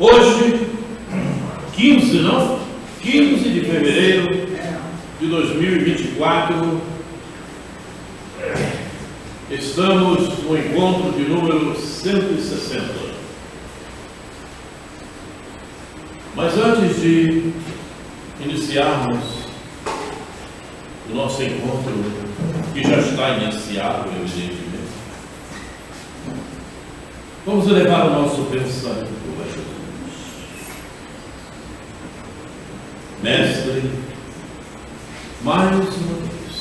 Hoje, 15 de fevereiro de 2024, estamos no encontro de número 160. Mas antes de iniciarmos o nosso encontro, que já está iniciado, evidentemente, vamos elevar o nosso pensamento a Jesus. Mestre, mais uma vez,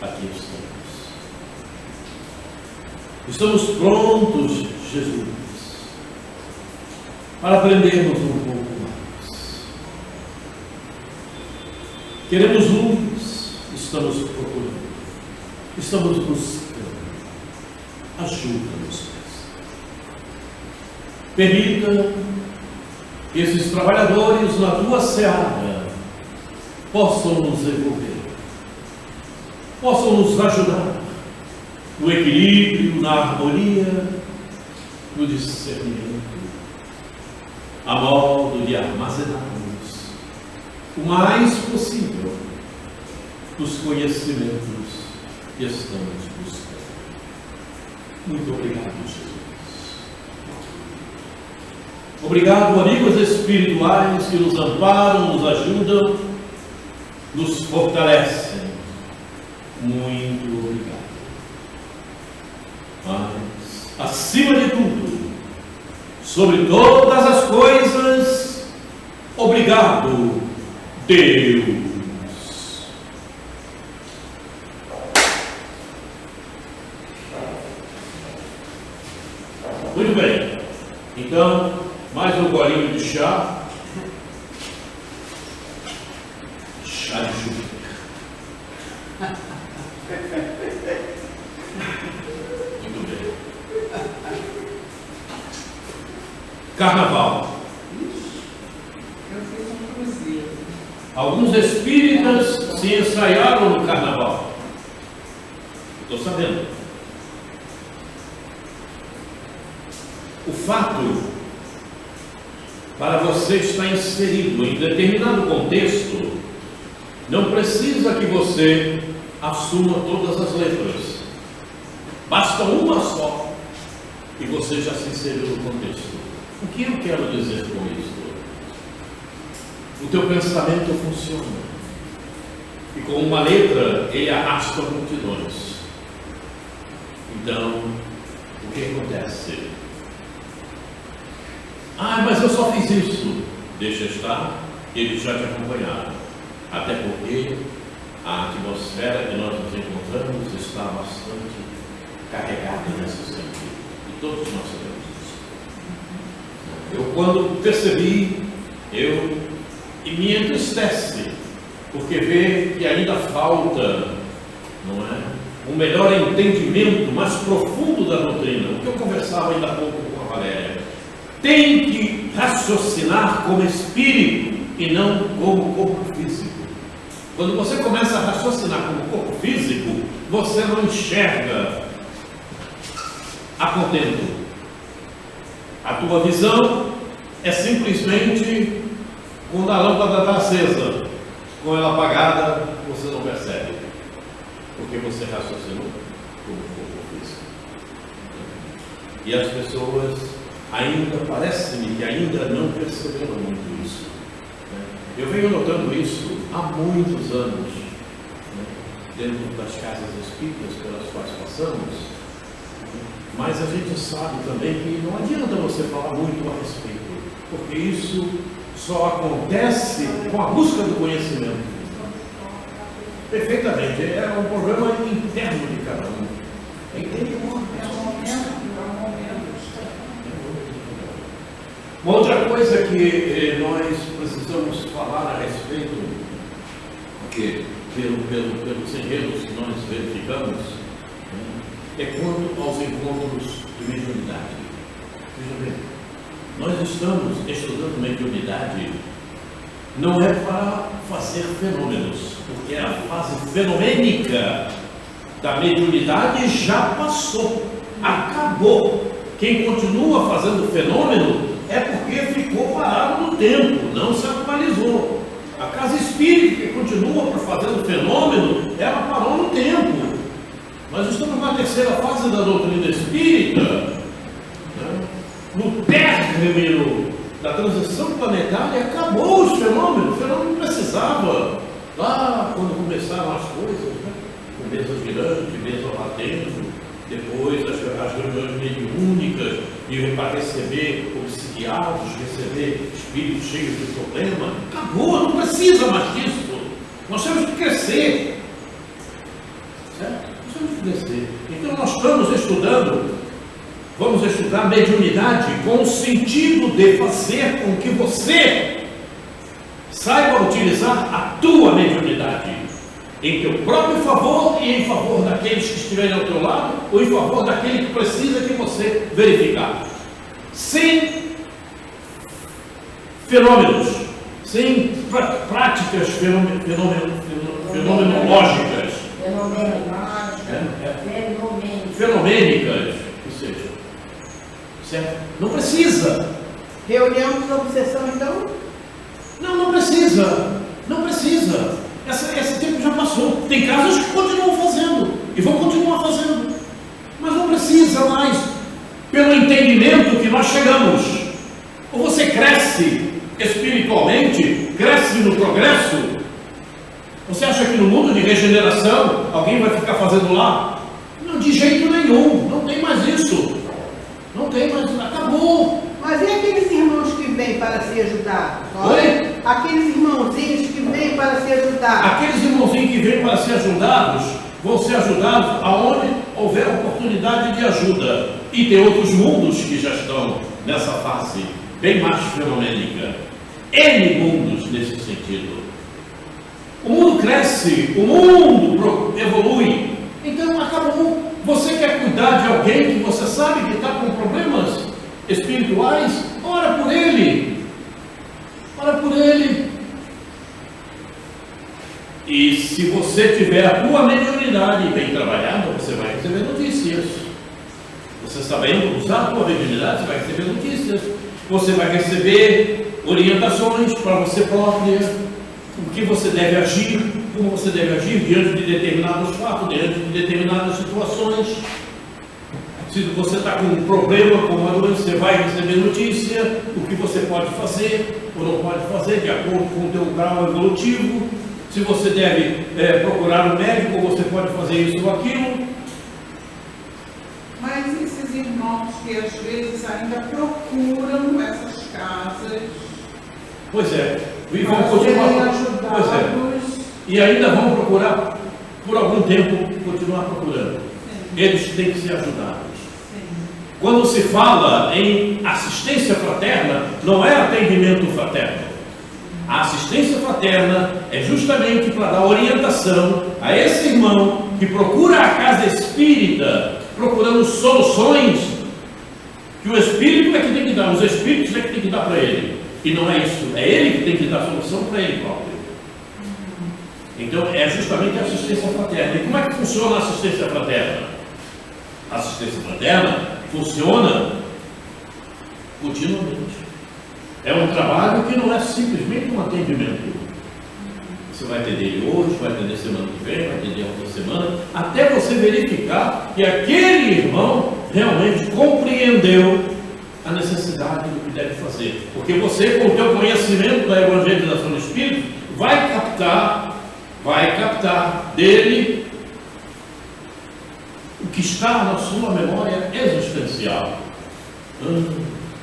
aqui estamos. Estamos prontos, Jesus, para aprendermos um pouco mais. Queremos luz, estamos procurando, estamos buscando. Ajuda-nos, permita que esses trabalhadores na tua seara possam nos envolver, possam nos ajudar no equilíbrio, na harmonia, no discernimento, a modo de armazenarmos o mais possível dos conhecimentos que estamos buscando. Muito obrigado, Jesus. Obrigado, amigos espirituais que nos amparam, nos ajudam, nos fortalecem. Muito obrigado. Mas, acima de tudo, sobre todas as coisas, obrigado, Deus. Muito bem. Então, mais um golinho de chá. Chá de Júpiter. Muito bem. Carnaval. Eu fiz um cruzeiro. Alguns espíritas se ensaiaram no carnaval. Estou sabendo. O fato, para você estar inserido em determinado contexto, não precisa que você assuma todas as letras. Basta uma só e você já se inseriu no contexto. O que eu quero dizer com isso? O teu pensamento funciona. E com uma letra, ele arrasta multidões. Então, o que acontece? Mas eu só fiz isso. Deixa estar, eles já te acompanharam. Até porque a atmosfera que nós nos encontramos está bastante carregada nesse sentido. E todos nós sabemos isso. Eu, quando percebi, e me entristece, porque vê que ainda falta, não é, um melhor entendimento mais profundo da doutrina. O que eu conversava ainda há pouco com a Valéria. Tem que raciocinar como espírito e não como corpo físico. Quando você começa a raciocinar como corpo físico, você não enxerga a contento. A tua visão é simplesmente quando a lâmpada está acesa, com ela apagada, você não percebe, porque você raciocinou como corpo físico. E as pessoas parece-me que ainda não perceberam muito isso. Eu venho notando isso há muitos anos, dentro das casas espíritas pelas quais passamos, mas a gente sabe também que não adianta você falar muito a respeito, porque isso só acontece com a busca do conhecimento. Perfeitamente, é um problema interno de cada um. Uma outra coisa que nós precisamos falar a respeito, porque pelos enredos que nós verificamos, é quanto aos encontros de mediunidade. Veja bem, nós estamos estudando mediunidade, não é para fazer fenômenos, porque a fase fenomênica da mediunidade já passou, acabou. Quem continua fazendo fenômeno é porque ficou parado no tempo, não se atualizou. A casa espírita que continua fazendo fenômeno, ela parou no tempo. Nós estamos na terceira fase da doutrina espírita, né? No término da transição planetária, acabou os fenômenos. O fenômeno não precisava. Lá, quando começaram as coisas, né? Com mesas girantes, mesa lá dentro, depois as reuniões mediúnicas, e para receber obsidiados, receber espíritos cheios de problema, acabou, não precisa mais disso. Nós temos que crescer. Certo? Nós temos que crescer. Então nós estamos estudando, vamos estudar mediunidade com o sentido de fazer com que você saiba utilizar a tua mediunidade em teu próprio favor e em favor daqueles que estiverem ao teu lado, ou em favor daquele que precisa que você verificar. Sem fenômenos, sem práticas fenomenológicas, fenomênicas, ou seja, certo? Não precisa. Reunião de obsessão, então? Não precisa. Não precisa. Esse tempo já passou. Tem casos que continuam fazendo e vão continuar fazendo, mas não precisa mais, pelo entendimento que nós chegamos. Ou você cresce espiritualmente, cresce no progresso. Você acha que no mundo de regeneração alguém vai ficar fazendo lá? Não, de jeito nenhum. Não tem mais isso. Não tem mais. Acabou. Mas e aqueles irmãos que vêm para se ajudar? Oi? Aqueles irmãozinhos que vêm para se ajudar. Aqueles irmãozinhos que vêm para ser ajudados, vão ser ajudados aonde houver oportunidade de ajuda. E tem outros mundos que já estão nessa fase, bem mais fenomênica. N mundos nesse sentido. O mundo cresce, o mundo evolui. Então acabou. Você quer cuidar de alguém que você sabe que está com problemas espirituais? Ora por ele. Ora por ele. E se você tiver a tua mediunidade bem trabalhada, você vai receber notícias. Você sabendo usar a tua mediunidade, você vai receber notícias. Você vai receber orientações para você própria, o que você deve agir, como você deve agir diante de determinados fatos, diante de determinadas situações. Se você está com um problema, com uma doença, você vai receber notícia, o que você pode fazer ou não pode fazer, de acordo com o teu grau evolutivo. Se você deve procurar um médico, você pode fazer isso ou aquilo. Mas esses irmãos que às vezes ainda procuram essas casas, pois é, e vão continuar. Pois é, e ainda vão procurar por algum tempo, continuar procurando. Sim. Eles têm que ser ajudados. Sim. Quando se fala em assistência fraterna, não é atendimento fraterno. A assistência fraterna é justamente para dar orientação a esse irmão que procura a casa espírita, procurando soluções que o espírito é que tem que dar, os espíritos é que tem que dar para ele. E não é isso, é ele que tem que dar a solução para ele próprio. Então é justamente a assistência fraterna. E como é que funciona a assistência fraterna? A assistência fraterna funciona continuamente. É um trabalho que não é simplesmente um atendimento. Você vai atender ele hoje, vai atender semana que vem, vai atender outra semana, até você verificar que aquele irmão realmente compreendeu a necessidade do que deve fazer. Porque você, com o teu conhecimento da evangelização do Espírito, vai captar dele o que está na sua memória existencial.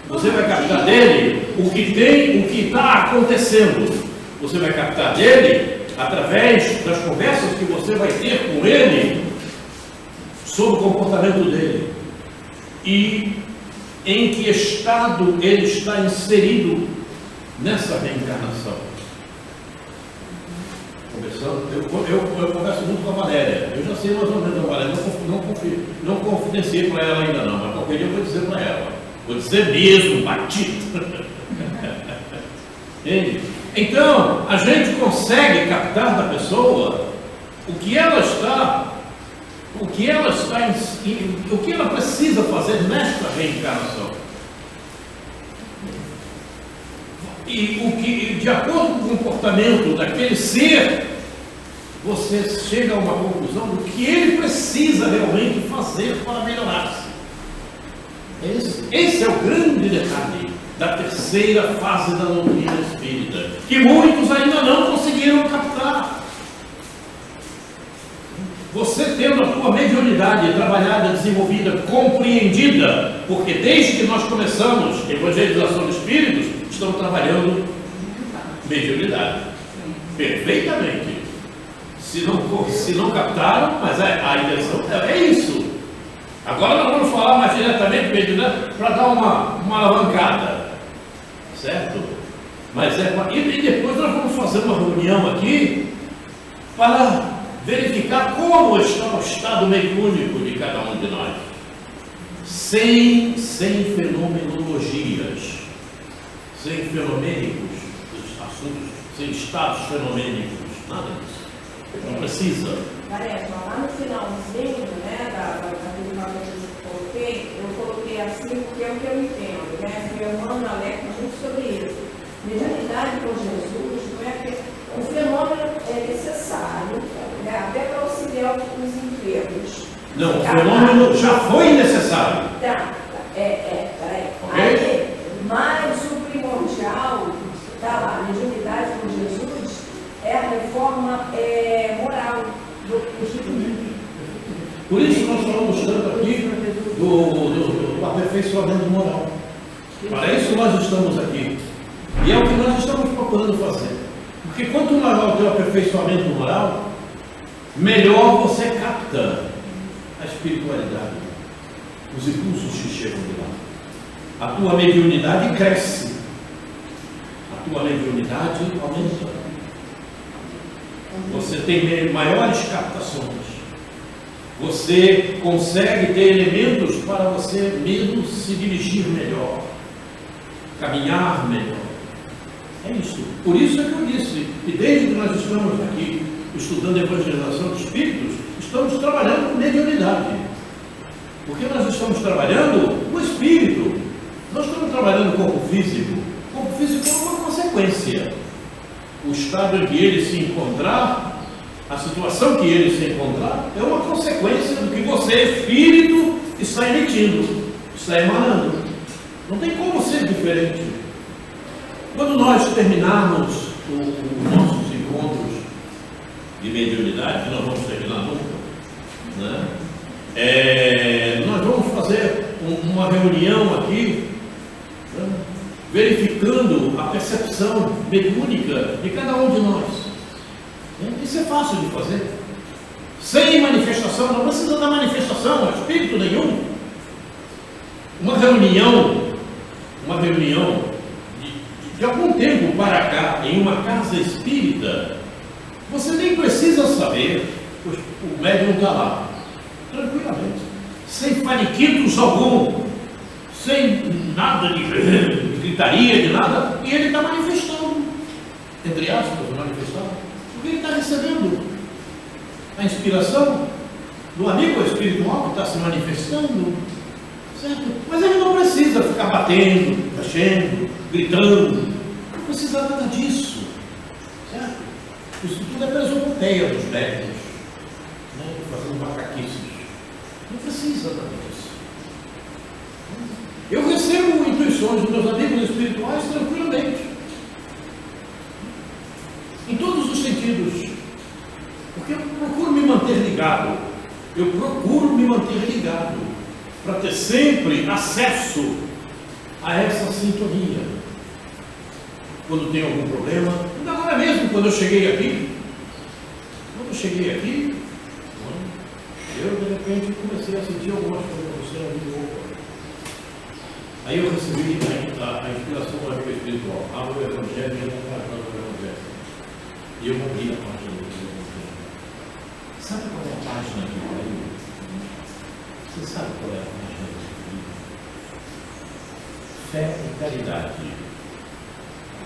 Você vai captar dele o que está acontecendo. Você vai captar dele através das conversas que você vai ter com ele sobre o comportamento dele e em que estado ele está inserido nessa reencarnação. Eu converso muito com a Valéria. Eu já sei mais ou menos a Valéria, não confidenciei para ela ainda não, mas qualquer dia eu vou dizer para ela. Vou dizer mesmo, batido. Então, a gente consegue captar da pessoa o que ela precisa fazer nesta reencarnação. que, de acordo com o comportamento daquele ser, você chega a uma conclusão do que ele precisa realmente fazer para melhorar-se. Esse é o grande detalhe da terceira fase da doutrina espírita, que muitos ainda não conseguiram captar. Você tendo a tua mediunidade trabalhada, desenvolvida, compreendida, porque desde que nós começamos evangelização dos espíritos, estamos trabalhando mediunidade, perfeitamente. Se não captaram, mas a intenção é isso. Agora nós vamos falar mais diretamente de mediunidade para dar uma alavancada, certo? Mas e depois nós vamos fazer uma reunião aqui para verificar como está o estado mediúnico de cada um de nós, sem fenomenologias, sem fenomênicos, assuntos, sem estados fenomênicos, nada disso. Não precisa. Parece, lá no finalzinho, né, da capítulo que eu coloquei assim porque é o que eu entendo, né? Meu irmão alerta muito sobre isso. Mediunidade com Jesus, não é que o fenômeno é necessário, né, até para auxiliar os enfermos. Não, o fenômeno já foi necessário. Tá, peraí. Okay. Aí, mas o primordial, tá lá, mediunidade com Jesus, é a reforma moral do espírito. Por isso nós falamos tanto aqui do aperfeiçoamento moral. Para isso nós estamos aqui. E é o que nós estamos procurando fazer. Porque quanto maior o teu aperfeiçoamento moral, melhor você capta a espiritualidade, os impulsos que chegam de lá. A tua mediunidade cresce, a tua mediunidade aumenta. Você tem maiores captações, você consegue ter elementos para você mesmo se dirigir melhor, caminhar melhor. É isso. Por isso é que eu disse que desde que nós estamos aqui estudando a evangelização dos espíritos, estamos trabalhando com mediunidade. Porque nós estamos trabalhando o espírito, nós estamos trabalhando o corpo físico. O corpo físico é uma consequência. O estado em que ele se encontrar, a situação que ele se encontrar, é uma consequência do que você, espírito, está emitindo, está emanando. Não tem como ser diferente. Quando nós terminarmos os nossos encontros de mediunidade, que nós vamos terminar nunca, né? Nós vamos fazer uma reunião aqui, né? Verificando a percepção mediúnica de cada um de nós. Isso é fácil de fazer. Sem manifestação, não precisa da manifestação, espírito nenhum. Uma reunião de algum tempo para cá, em uma casa espírita, você nem precisa saber, o médium está lá, tranquilamente, sem faniquitos algum, sem nada de gritaria, de nada, e ele está manifestando, entre aspas, manifestando, porque ele está recebendo a inspiração do amigo espiritual que está se manifestando, certo? Mas ele não precisa ficar batendo, mexendo, gritando, não precisa nada disso, certo? Isso tudo é presopopeia dos médicos, né? Fazendo macaquices, não precisa nada disso. Eu recebo intuições dos meus amigos espirituais tranquilamente, em todos os sentidos, porque eu procuro me manter ligado, para ter sempre acesso a essa sintonia. Quando tem algum problema, ainda agora mesmo, quando eu cheguei aqui, eu de repente comecei a sentir algumas coisas ali. Aí eu recebi a inspiração do amigo espiritual, abro o Evangelho e eu não quero falar do Evangelho. E eu abri a página do Evangelho. Sabe qual é a página que caiu? Você sabe qual é a página que caiu? Fé e caridade.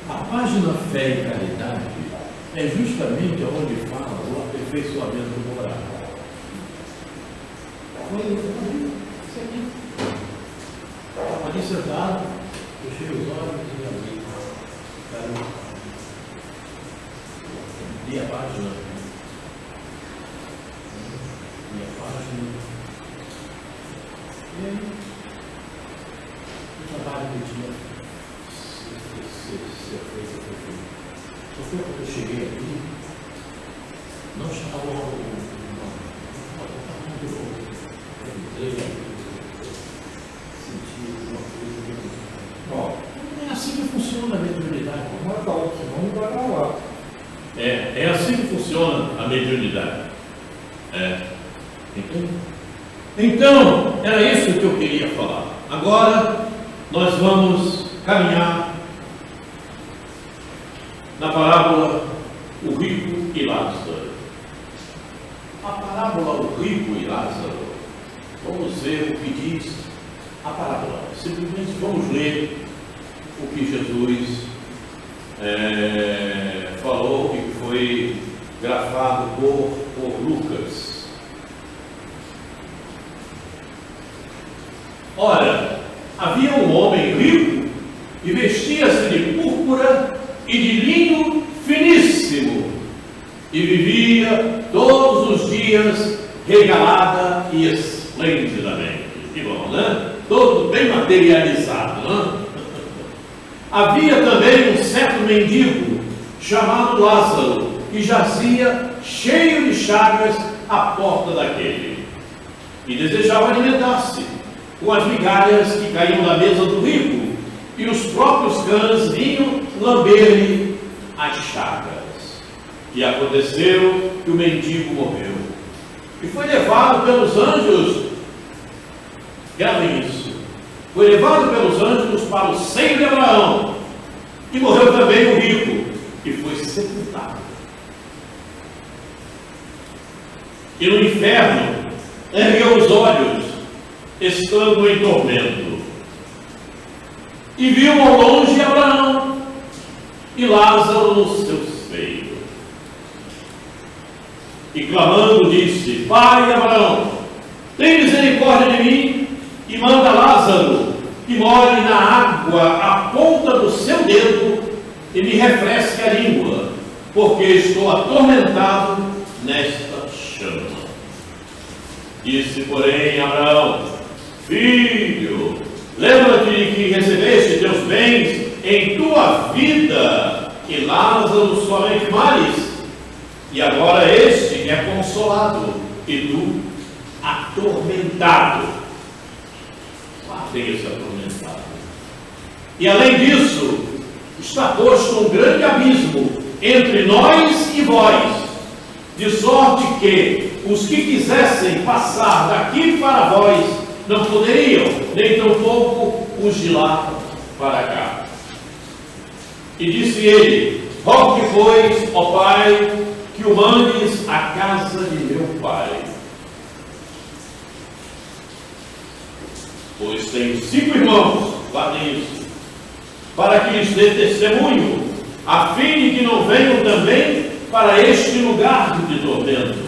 A página Fé e Caridade é justamente onde fala do aperfeiçoamento moral. Foi isso aqui. Ali sentado, fechei os olhos e abri. E a página? E a página? E aí? O trabalho que tinha ser feito foi feito. Só foi quando eu cheguei aqui, não estava é assim que funciona a mediunidade. É assim que funciona a mediunidade. Entende? Então, era isso que eu queria falar. Agora, nós vamos caminhar na parábola O Rico e Lázaro. A parábola O Rico e Lázaro. Vamos ver o que diz a parábola. Simplesmente vamos ler o que Jesus falou e que foi grafado por Lucas. Ora, havia um homem rico e vestia-se de púrpura e de linho finíssimo e vivia todos os dias regalada e esplendidamente. Que bom, né? Todo bem materializado, né? Havia também um certo mendigo chamado Lázaro, que jazia cheio de chagas à porta daquele, e desejava alimentar-se com as migalhas que caíam da mesa do rico, e os próprios cães vinham lamber-lhe as chagas. E aconteceu que o mendigo morreu, e foi levado pelos anjos, gravem isso, foi levado pelos anjos para o seio de Abraão, e morreu também o rico, e foi sepultado. E no inferno ergueu os olhos, estando em tormento, e viu ao longe Abraão e Lázaro no seu seio. E clamando disse: Pai Abraão, tem misericórdia de mim e manda Lázaro que molhe na água a ponta do seu dedo e me refresque a língua, porque estou atormentado nesta chama. Disse, porém, Abraão: Filho, lembra-te de que recebeste teus bens em tua vida, e Lázaro somente males, e agora este é consolado, e tu atormentado. Guardem esse atormentado. E além disso, está posto um grande abismo entre nós e vós, de sorte que os que quisessem passar daqui para vós não poderiam, nem tampouco os de lá para cá. E disse ele: Rogue, pois, ó Pai, que o mandes à casa de meu pai, pois tenho 5 irmãos, guardem isso, para que lhes dê testemunho, a fim de que não venham também para este lugar de tormento.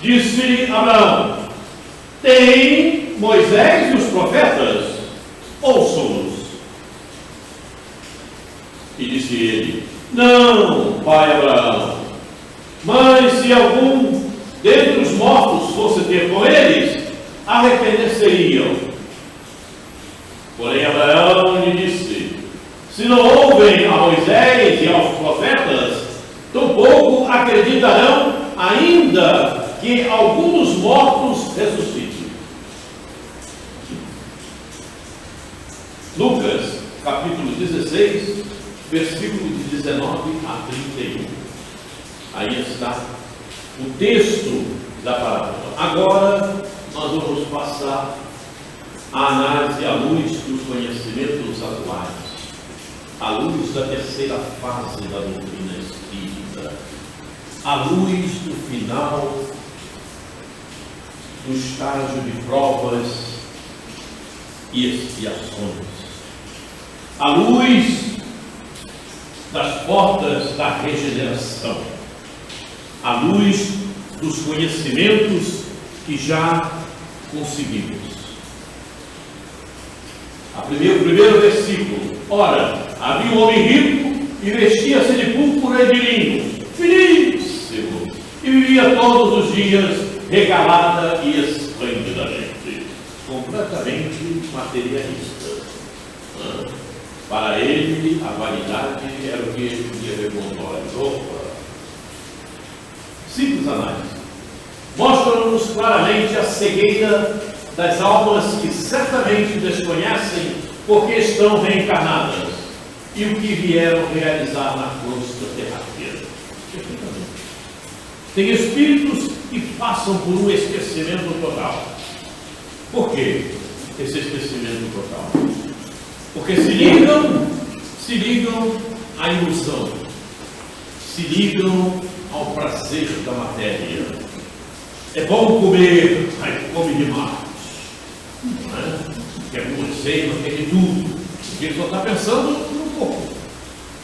Disse Abraão: Tem Moisés e os profetas, ouçam-nos. E disse ele: Não, pai Abraão, mas se algum dentre os mortos fosse ter com eles, arrepender-se-iriam. Porém Abraão lhe disse: Se não ouvem a Moisés e aos profetas, tampouco acreditarão, ainda que algum dos mortos ressuscite. Lucas, capítulo 16, versículo de 19 a 31. Aí está o texto da parábola. Agora nós vamos passar a análise à luz dos conhecimentos atuais, à luz da terceira fase da doutrina espírita, à luz do final do estágio de provas e expiações, à luz das portas da regeneração, à luz dos conhecimentos que já conseguimos. O primeiro versículo. Ora, havia um homem rico e vestia-se de púrpura e de linho, finíssimo, e vivia todos os dias regalada e esplendidamente, completamente materialista. Para ele, a vanidade era o que ele podia ver com os olhos. Simples análise. Mostra-nos claramente a cegueira das almas que certamente desconhecem porque estão reencarnadas e o que vieram realizar na cruz terráquea. Tem espíritos que passam por um esquecimento total. Por quê esse esquecimento total? Porque se ligam à ilusão, se ligam ao prazer da matéria. É bom comer, aí come demais. Não é? Quer guloseimas, quer de tudo. Porque ele só está pensando no corpo.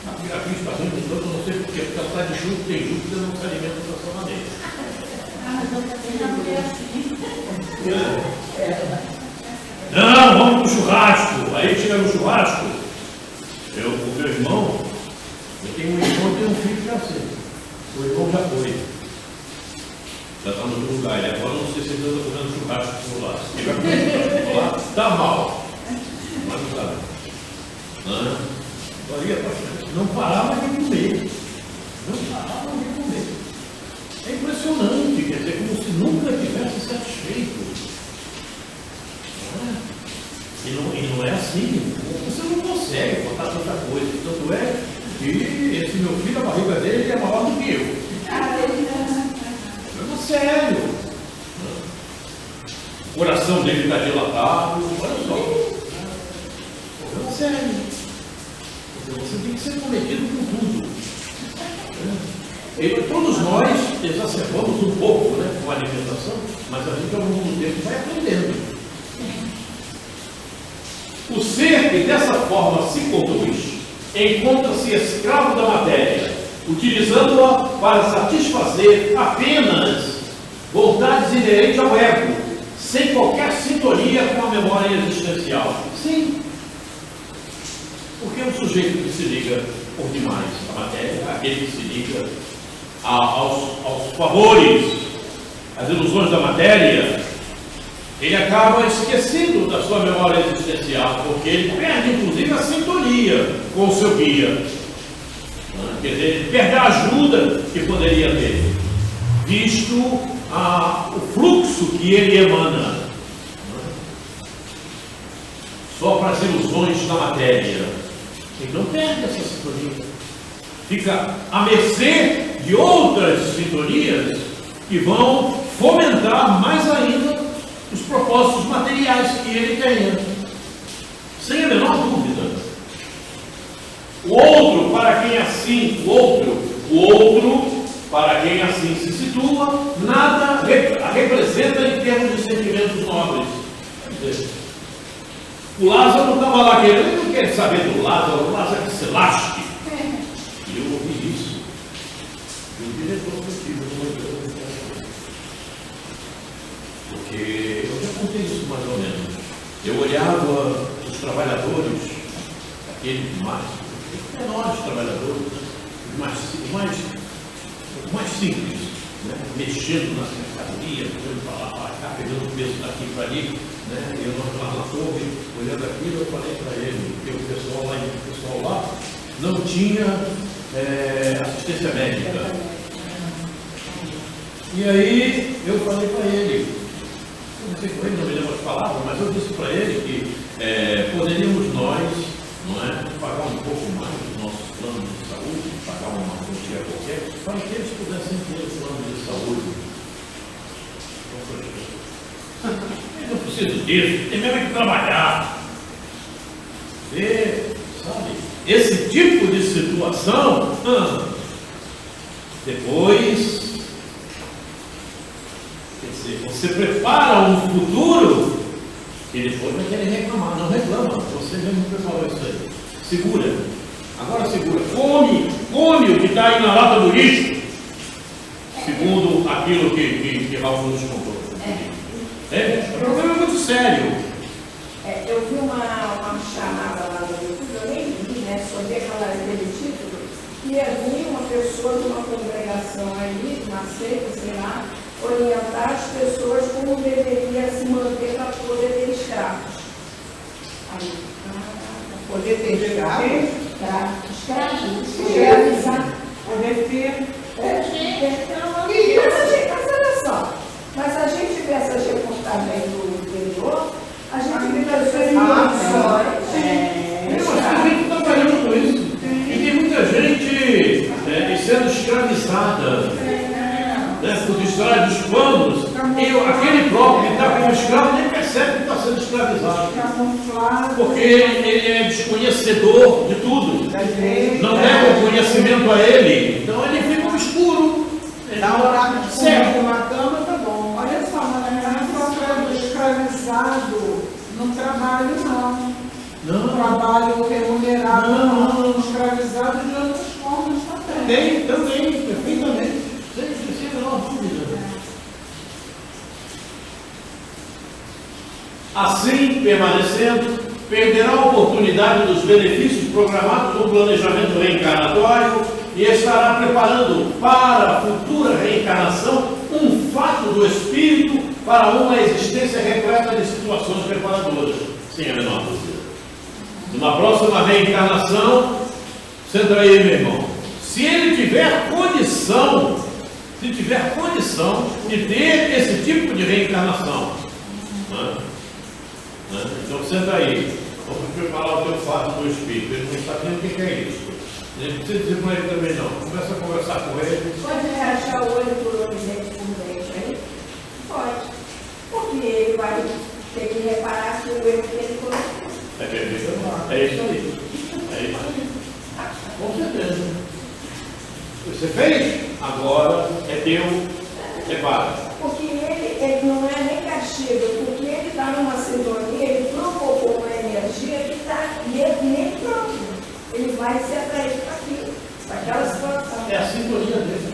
Aqui está muito tanto, não sei porquê, porque ela está de Júpiter, tem Júpiter não se alimenta dessa maneira. Não, vamos para o churrasco. Aí chega no churrasco. O meu irmão, eu tenho um irmão e tenho um filho que é assim. O irmão já foi. Já está no outro lugar. Ele agora não sei se ele está fazendo churrasco por lá. Se ele vai fazer churrasco por lá, está mal. Mas não sabe. Não parava de comer. Não parava de comer. É impressionante, quer dizer, como se nunca tivesse satisfeito. E não é assim. Você não consegue botar tanta coisa. Tanto é que esse meu filho, a barriga dele é maior do que eu. É sério. O coração dele está dilatado. Olha só. É sério. Você tem que ser cometido com tudo. Todos nós exacerbamos um pouco, né, com a alimentação, mas a gente ao longo do tempo vai aprendendo. O ser que dessa forma se conduz encontra-se escravo da matéria, utilizando-a para satisfazer apenas vontades inerentes ao ego, sem qualquer sintonia com a memória existencial. Sim. Porque o sujeito que se liga por demais à matéria, aquele que se liga aos favores, às ilusões da matéria, ele acaba esquecendo da sua memória existencial, porque ele perde inclusive a sintonia com o seu guia. Quer dizer, ele perde a ajuda que poderia ter, visto o fluxo que ele emana, só para as ilusões da matéria. Ele não perde essa sintonia, fica à mercê de outras sintonias que vão fomentar mais ainda os propósitos materiais que ele tenha, sem a menor dúvida. O outro, para quem assim se situa, nada representa em termos de sentimentos nobres. O Lázaro não estava lá querendo, ele não quer saber do Lázaro, o Lázaro que se lasque. E eu ouvi isso. E o diretor foi porque eu já contei isso mais ou menos. Eu olhava os trabalhadores, aqueles menores trabalhadores, os mais simples, né? Mexendo nas mercadorias, olhando para lá, para cá, pegando peso daqui para ali, né? E eu lá na torre, olhando aquilo, eu falei para ele, porque o pessoal lá não tinha assistência médica. E aí eu falei para ele, não sei com ele, não me lembro as palavras, mas eu disse para ele que poderíamos nós, não é, pagar um pouco mais dos nossos planos de saúde, pagar uma quantia qualquer, para que eles pudessem ter o plano de saúde. Eu não preciso disso, tem mesmo que trabalhar. Sabe, esse tipo de situação, depois, quer dizer, você prepara um futuro que depois vai querer reclamar. Não reclama, você mesmo preparou isso aí. Segura, agora segura, come o que está aí na lata do lixo, segundo aquilo que Raul nos contou. O problema é muito sério. Eu vi uma chamada lá no YouTube, eu nem vi, né, só vi aquele título, que havia uma pessoa de uma congregação ali, uma seita, sei lá, orientar as pessoas como deveria se manter para poder ter escravos. Aí, Poder ter escravos? Escravizar. Poder ter. Mas olha só, mas a gente vê essas reportagens aí do interior, a gente vê pessoas Mas a gente está trabalhando com isso. E tem muita gente sendo escravizada, por detrás dos panos. E aquele próprio que está como escravo nem percebe que está sendo escravizado. Porque ele é desconhecedor de tudo. Não leva o conhecimento a ele. Então ele fica obscuro. Dá um horário de certo na cama, tá bom. Olha só, mas não é só escravizado no trabalho, não. Não. Trabalho remunerado, Não. escravizado de outras formas também. Também, perfeitamente. Sem a menor dúvida. Assim, permanecendo, perderá a oportunidade dos benefícios programados no planejamento reencarnatório e estará preparando para a futura reencarnação um fato do espírito para uma existência repleta de situações preparadoras, sem a menor dúvida. Numa próxima reencarnação, senta aí, meu irmão, se ele tiver condição, de ter esse tipo de reencarnação, então senta aí, vamos preparar o teu fato do espírito. Ele não está vendo o que é isso. Não precisa dizer para ele também não. Começa a conversar com ele. Pode rachar o olho por olho, dente por dente aí? Pode. Porque ele vai ter que reparar que o erro que ele colocou. É isso aí. Com certeza. Você fez? Agora é teu. Repara. Porque ele não é nem castigo, porque ele está numa sintonia, ele provocou uma energia que está nele próprio. Ele vai se atrair para aquilo, para aquela situação. É a sintonia dele.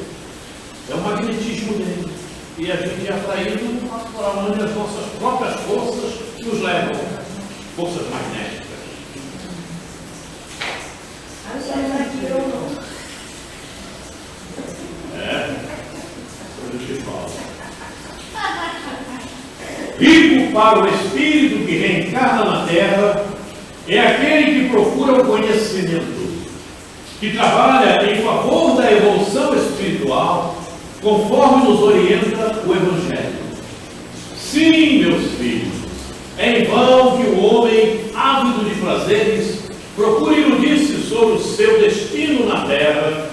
É o magnetismo dele. E a gente é atraído por onde as nossas próprias forças nos levam. Forças magnéticas. Eu não. Coisa que fala. Rico para o espírito que reencarna na Terra é aquele que procura o conhecimento, que trabalha em favor da evolução espiritual, conforme nos orienta o Evangelho. Sim, meus filhos, é em vão que o homem, ávido de prazeres, procura iludir-se sobre o seu destino na Terra,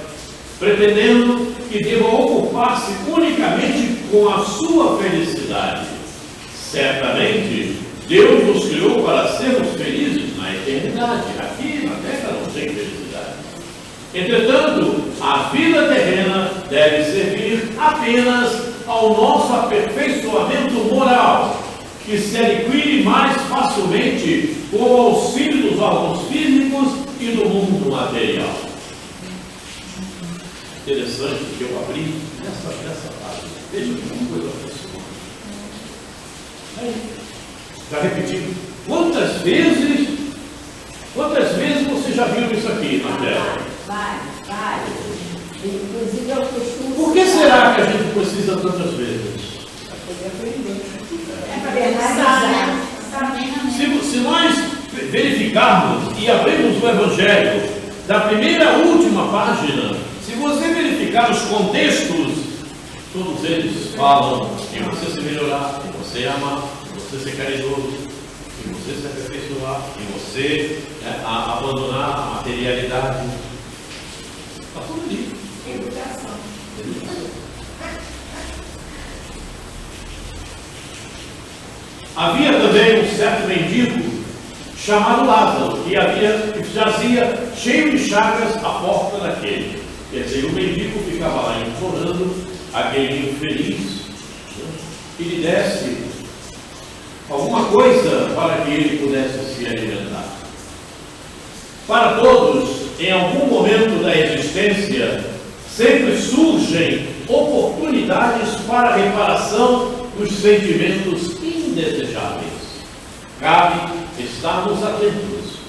pretendendo que deva ocupar-se unicamente com a sua felicidade. Certamente, Deus nos criou para sermos felizes na eternidade. Aqui na Terra não tem felicidade. Entretanto, a vida terrena deve servir apenas ao nosso aperfeiçoamento moral, que se adquire mais facilmente com o auxílio dos órgãos físicos e do mundo material. Interessante que eu abri nessa página. Veja que uma coisa aproximada. Já repetindo, quantas vezes você já viu isso aqui na Terra? Vai. Inclusive eu costumo. Por que será que a gente precisa tantas vezes? Para poder aprender. Se nós verificarmos e abrirmos o Evangelho da primeira à última página, se você verificar os contextos, todos eles falam em você se melhorar, em você amar, em você ser caridoso, em você se aperfeiçoar, em você abandonar a materialidade. Está tudo ali. Educação. Havia também um certo mendigo chamado Lázaro, que jazia cheio de chagas à porta daquele. Quer dizer, o mendigo ficava lá implorando aquele infeliz que lhe desse alguma coisa para que ele pudesse se alimentar. Para todos, em algum momento da existência, sempre surgem oportunidades para a reparação dos sentimentos indesejáveis. Cabe estarmos atentos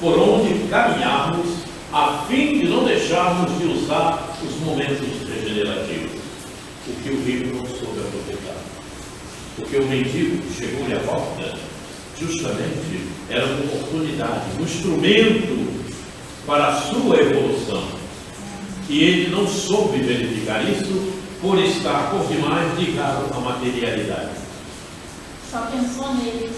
por onde caminharmos, a fim de não deixarmos de usar os momentos regenerativos, o que o rico não soube aproveitar. Porque o mendigo chegou-lhe à porta, justamente era uma oportunidade, um instrumento para a sua evolução. E ele não soube verificar isso por estar por demais ligado à materialidade. Só pensou nele.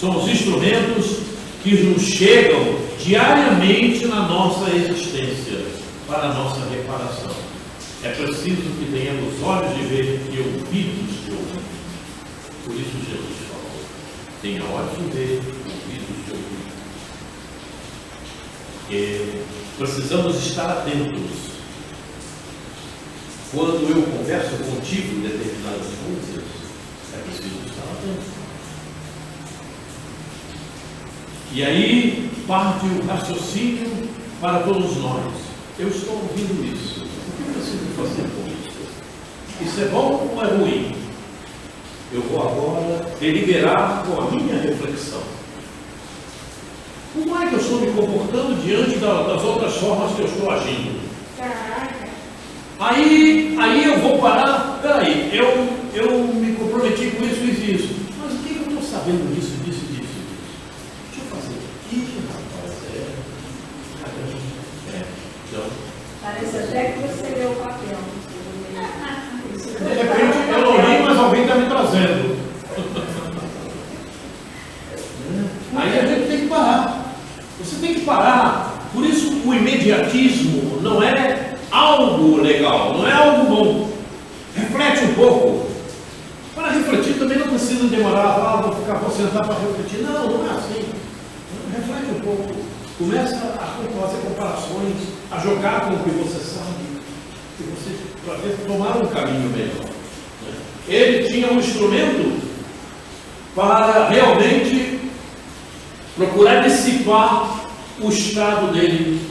São os instrumentos que nos chegam diariamente na nossa existência, para a nossa reparação. É preciso que tenhamos olhos de ver e ouvidos de ouvir. Por isso Jesus falou: tenha olhos de ver e ouvidos de ouvir. Porque precisamos estar atentos. Quando eu converso contigo em determinadas coisas, é preciso estar atento. E aí parte o raciocínio para todos nós. Eu estou ouvindo isso. O que eu preciso fazer com isso? Isso é bom ou é ruim? Eu vou agora deliberar com a minha reflexão. Como é que eu estou me comportando diante das outras formas que eu estou agindo? Aí eu vou parar. Peraí, eu me comprometi com isso e isso. Mas o que eu estou sabendo disso? Deixa eu fazer aqui, rapaz. Então, Parece até que você leu o papel. de repente eu não li, mas alguém está me trazendo. Aí a gente tem que parar. Você tem que parar. Por isso o imediatismo não é algo legal, não é algo bom. Reflete um pouco. Para refletir também não precisa demorar, vou sentar para refletir. Não é assim. Reflete um pouco. Começa a fazer comparações, a jogar com o que você sabe, que você para tomar um caminho melhor. Ele tinha um instrumento para realmente procurar dissipar o estado dele,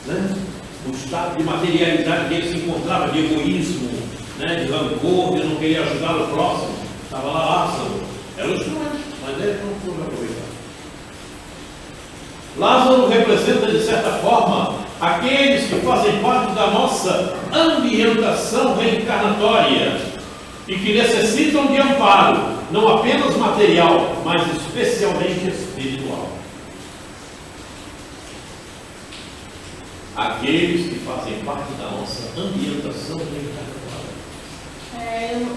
né? O estado de materialidade que ele se encontrava, de egoísmo, né? De rancor, de não querer ajudar o próximo. Estava lá Lázaro, era o instrumento, mas ele não pôde aproveitar. Lázaro representa, de certa forma, aqueles que fazem parte da nossa ambientação reencarnatória e que necessitam de amparo, não apenas material, mas especialmente espiritual. Aqueles que fazem parte da nossa ambientação reencarnatória.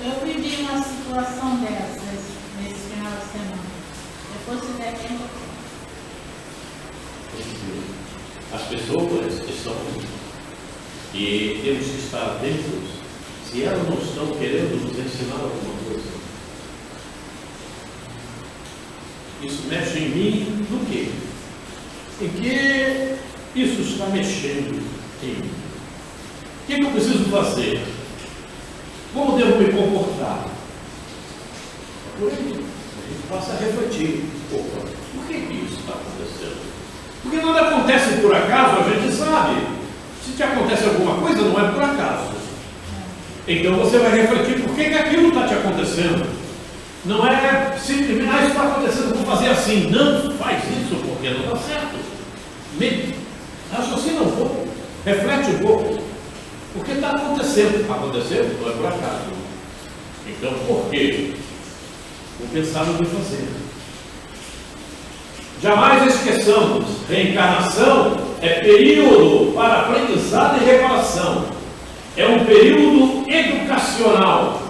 Eu vivi uma situação dessas nesse final de semana. Depois se der tempo. As pessoas estão e temos que estar atentos se elas não estão querendo nos ensinar alguma coisa. Isso mexe em mim no quê? Em que isso está mexendo em mim? O que eu preciso fazer? Como devo me comportar? Por isso, a gente passa a refletir. Opa, por que isso está acontecendo? Porque nada acontece por acaso, a gente sabe. Se te acontece alguma coisa, não é por acaso. Então você vai refletir por que aquilo está te acontecendo. Não é simplesmente, isso está acontecendo, vou fazer assim. Não, faz isso porque não dá certo. Raciocina um pouco, reflete um pouco. Porque está acontecendo. Aconteceu? Não é por acaso. Então, por quê? Vou pensar no que fazer. Jamais esqueçamos, reencarnação é período para aprendizado e reparação. É um período educacional.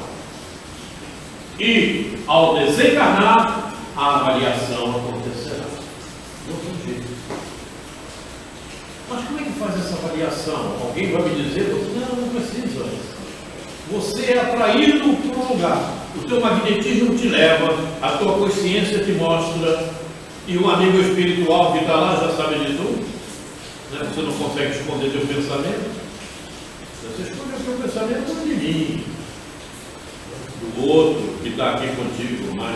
E, ao desencarnar, a avaliação acontecerá. Não tem jeito. Mas como é que faz essa avaliação? Alguém vai me dizer, não precisa. Você é atraído por um lugar. O teu magnetismo te leva, a tua consciência te mostra. E um amigo espiritual que está lá já sabe de tudo, né? Você não consegue esconder teu pensamento. Você esconde o teu pensamento de mim, do outro que está aqui contigo, mas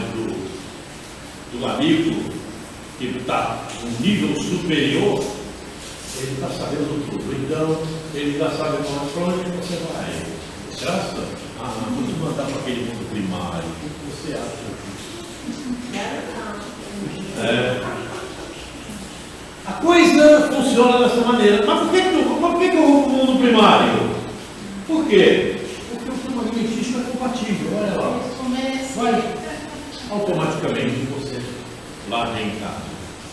do amigo que está num nível superior, ele está sabendo tudo. Então, ele já sabe para onde você vai. Graça? Vamos mandar para aquele mundo primário. O que você acha disso? A coisa vida funciona dessa maneira. Mas por que eu vou para o mundo primário? Por quê? Porque o plano alimentício é compatível. Olha lá. Vai automaticamente você lá reencarna.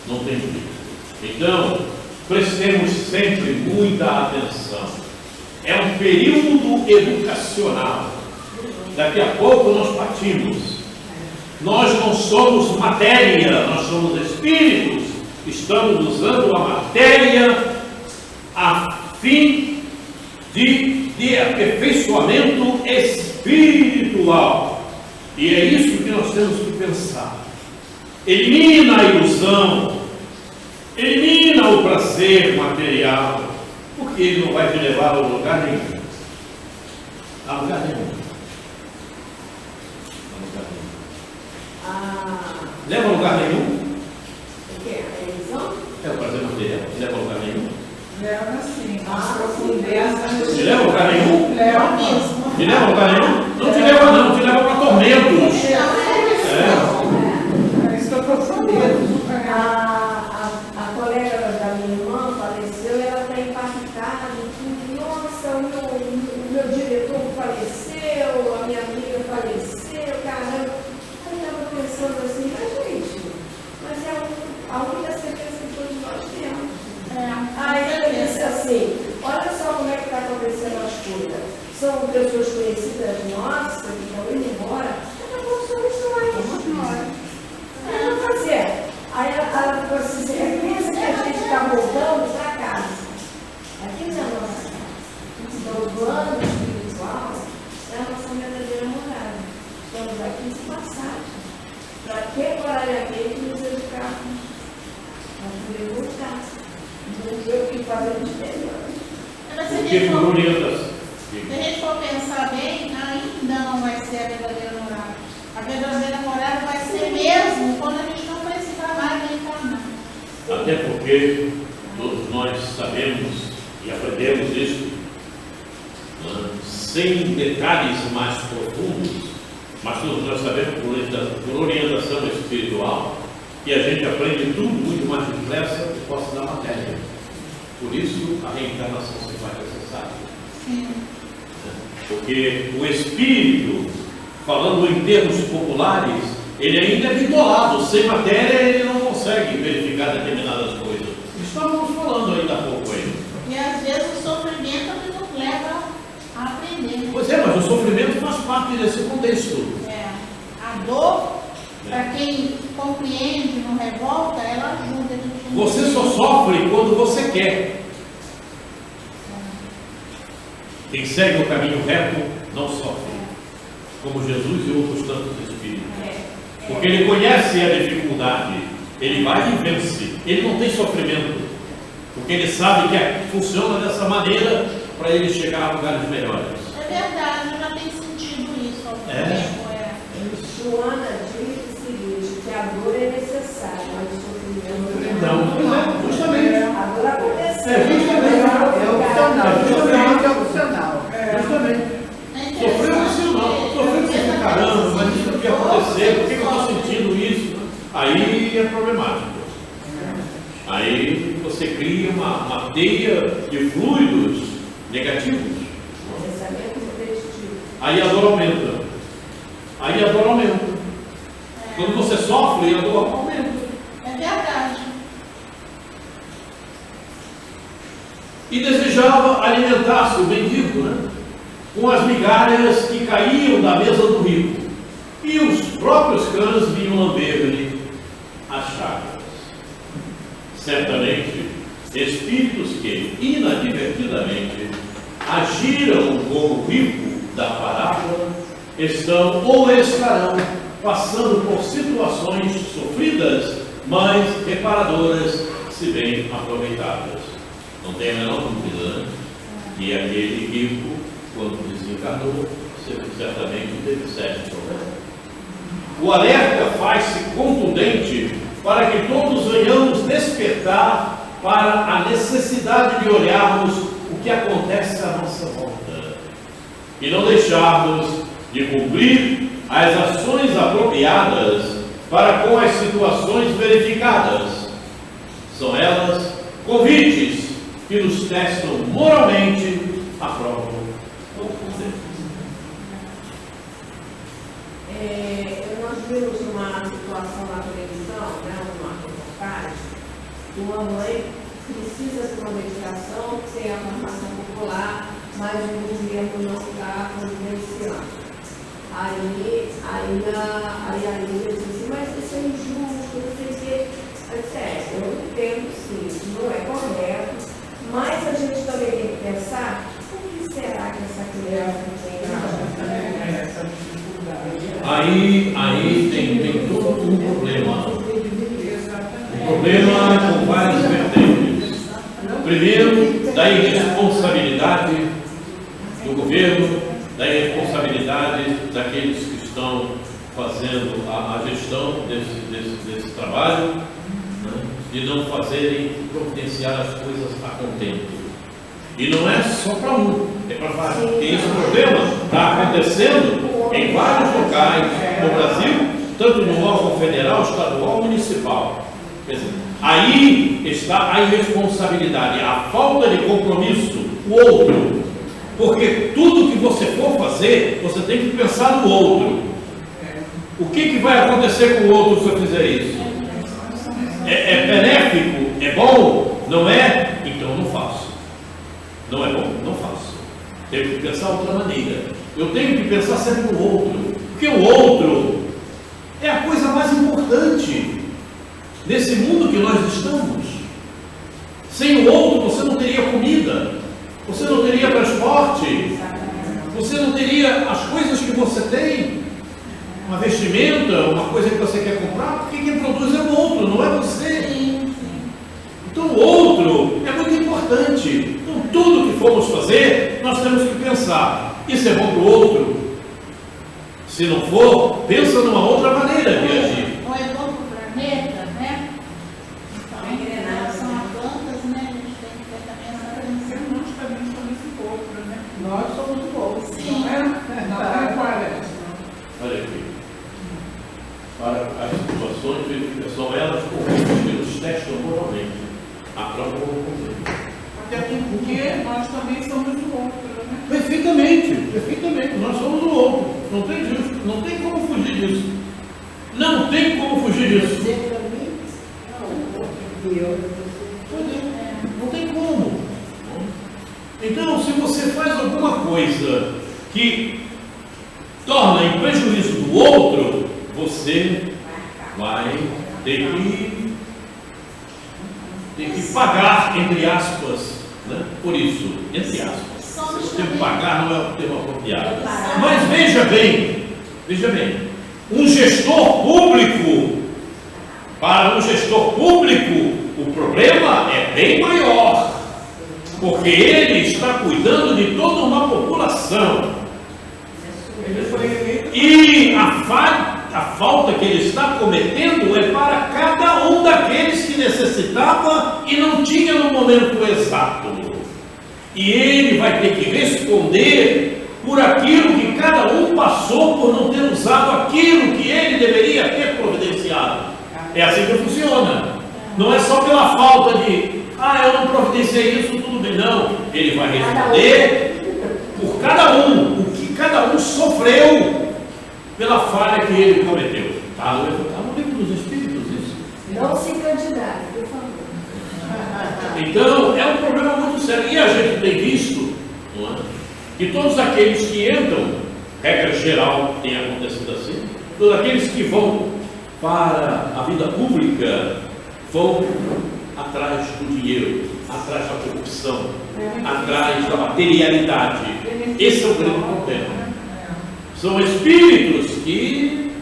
Não tem jeito. Então, prestemos sempre muita atenção. É um período educacional. Daqui a pouco nós partimos. Nós não somos matéria, nós somos espíritos. Estamos usando a matéria a fim de aperfeiçoamento espiritual. E é isso que nós temos que pensar. Elimina a ilusão, elimina o prazer material, porque ele não vai te levar a lugar nenhum. A lugar nenhum. Leva a lugar nenhum? O quê? A ilusão? É o prazer material. Leva a lugar nenhum? Leva sim. As profundezas. Te leva a lugar nenhum? Leva mesmo. Te leva a lugar nenhum? Não te leva não, te leva para tormentos. É isso que eu estou sabendo. A colega da minha irmã faleceu e ela está impactada. Nossa, o meu diretor faleceu, a minha amiga faleceu, caramba. Eu estava pensando assim, mas gente, mas é a única certeza que todos nós temos. Aí eu disse assim, olha só como é que está acontecendo as coisas. São pessoas conhecidas nossas que estão indo embora, daqui a pouco somos nós. Não fazer. Aí ela falou assim, é pensa que a gente está voltando para casa. Aqui não é a nossa casa. Então o plano espiritual é a nossa verdadeira morada. Estamos aqui de passagem. Para temporariamente nos educarmos. Para poder voltar. Então eu que fazemos melhor. Porque por orientação. Se a gente for pensar bem, ainda não vai ser a verdadeira morada. A verdadeira morada vai ser mesmo quando a gente não precisar mais reencarnar. Até porque todos nós sabemos e aprendemos isso, sem detalhes mais profundos, mas todos nós sabemos por orientação espiritual que a gente aprende tudo muito mais depressa por causa da matéria. Por isso a reencarnação se faz necessária. Sim. Porque o espírito, falando em termos populares, ele ainda é bitolado. Sem matéria ele não consegue verificar determinadas coisas. Estávamos falando ainda há pouco aí. E às vezes o sofrimento é que nos leva a aprender. Pois é, mas o sofrimento faz parte desse contexto. A dor, para quem compreende, não revolta, ela ajuda. Você só sofre quando você quer. Quem segue o caminho reto não sofre, como Jesus e outros tantos espíritos. Porque ele conhece a dificuldade, ele vai e vence. Ele não tem sofrimento, porque ele sabe que funciona dessa maneira para ele chegar a lugares melhores. É verdade, eu já tenho sentido isso. Joana diz o seguinte, que a dor é necessária, mas o sofrimento não. Então, justamente. A dor aconteceu. Justamente é opcional. Justamente. Sofreu opcional. Sofreu que você fica, caramba, mas isso não ia acontecer, por que eu estou sentindo isso? Aí é problemático. Aí você cria uma teia de fluidos negativos. Pensamento repetitivo. Aí a dor aumenta. Quando você sofre, a dor aumenta. É verdade. E desejava alimentar-se, o mendigo, né? Com as migalhas que caíam da mesa do rico. E os próprios cães vinham lamber-lhe as chagas. Certamente, espíritos que, inadvertidamente, agiram como rico da parábola, estão ou estarão passando por situações sofridas, mas reparadoras, se bem aproveitadas. Não tem a menor dúvida, né? Que aquele rico, quando desencarnou, certamente teve sérios problemas. O alerta faz-se contundente para que todos venhamos despertar para a necessidade de olharmos o que acontece à nossa volta e não deixarmos de cumprir as ações apropriadas para com as situações verificadas. São elas convite nos testam moralmente, aprovam o conselho. Nós vimos uma situação na televisão, né, uma reportagem, que uma mãe precisa de uma medicação sem a farmácia popular, mas o governo não está providenciando. Aí a Lídia disse assim, mas isso é injusto, não sei o quê. Eu disse, eu entendo sim, isso não é correto, mas a gente também tem que pensar, por que será que essa criança tem essa dificuldade? Aí tem todo um problema. Um problema com várias vertentes. Primeiro, da irresponsabilidade do governo, da irresponsabilidade daqueles que estão fazendo a gestão desse trabalho, né, de não fazerem, providenciar as coisas a contento. E não é só para um, é para vários. Porque esse problema está acontecendo em vários locais no Brasil, tanto no órgão federal, estadual, municipal. Quer dizer, aí está a irresponsabilidade, a falta de compromisso, o outro. Porque tudo que você for fazer, você tem que pensar no outro. O que vai acontecer com o outro se eu fizer isso? É benéfico? É bom? Não é? Então não faço. Não é bom? Não faço. Tenho que pensar de outra maneira. Eu tenho que pensar sempre no outro. Porque o outro é a coisa mais importante nesse mundo que nós estamos. Sem o outro você não teria comida, você não teria transporte, você não teria as coisas que você tem, uma vestimenta, uma coisa que você quer comprar, porque quem produz é o outro, não é você. Então o outro é muito importante. Então tudo que formos fazer, nós temos que pensar, isso é bom para o outro? Se não for, pensa numa outra maneira de agir. Ou é bom para o planeta, né? Então, em relação a plantas, né, a gente tem que ter também essa atenção. Nós também somos esse outro, né? Nós somos o outro. Sim. Não é parece. Olha aqui. Para as situações de verificação, elas corrigem que nos testam moralmente. Aprovam o conselho. Até porque nós também somos o outro, né? Perfeitamente. Nós somos o outro. Não tem como fugir disso. Não tem como fugir disso. Não tem como. Então, se você faz alguma coisa que torna em prejuízo do outro, você vai ter que pagar, entre aspas, né? Por isso, entre aspas. O termo pagar não é o termo apropriado. Mas veja bem, um gestor público, para um gestor público, o problema é bem maior, porque ele está cuidando de toda uma população. E a falta que ele está cometendo é para cada um daqueles que necessitava e não tinha no momento exato. E ele vai ter que responder por aquilo que cada um passou por não ter usado aquilo que ele deveria ter providenciado. É assim que funciona. Não é só pela falta de, eu não providenciei isso, tudo bem. Não, ele vai responder por cada um, o que cada um sofreu pela falha que ele cometeu. Está no livro dos Espíritos isso. Não se candidate, por favor. Então, é um problema muito sério. E a gente tem visto, não é, que todos aqueles que entram, regra geral tem acontecido assim, todos aqueles que vão para a vida pública vão atrás do dinheiro, atrás da corrupção, atrás da materialidade. Esse é o grande problema. São espíritos que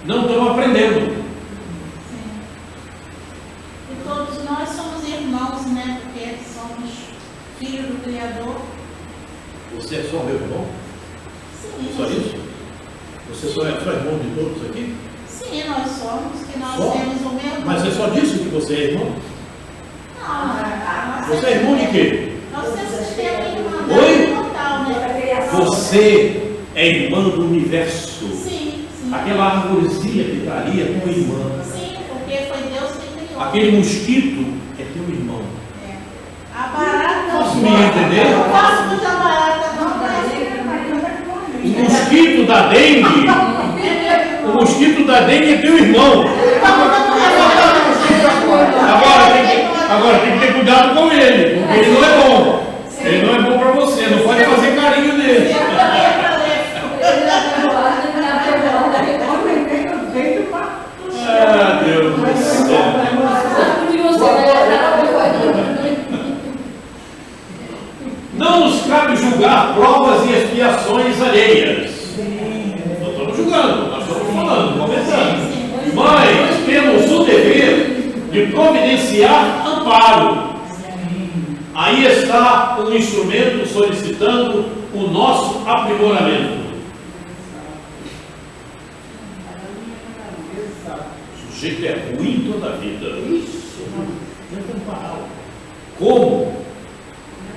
não estão aprendendo. E todos nós somos irmãos, né? Porque somos filhos do Criador. Você é só meu irmão? Sim. Só isso? Você só é irmão de todos aqui? Sim, nós somos, que nós Só? temos o mesmo. Mas você só disse que você é irmão? Não, Você é irmão de quê? nós temos sistema Oi? irmandade total, né? Você é irmã do universo. Sim. Aquela arvorezinha que está ali é tua irmã. Sim, porque foi Deus que criou. Aquele mosquito é teu irmão. A barata Se me entender? Eu faço muita barata, não, O mosquito da dengue, o mosquito da dengue é teu irmão. Agora tem que ter cuidado com ele, porque ele não é bom. Ele não é bom para você, não pode fazer carinho nele. Ah, Deus do céu. Não nos cabe julgar provas e expiações alheias. Não estamos julgando, nós estamos falando, comentando. Mas temos o dever de providenciar amparo. Aí está um instrumento solicitando o nosso aprimoramento. O sujeito é ruim toda a vida. Não tem parar. Como?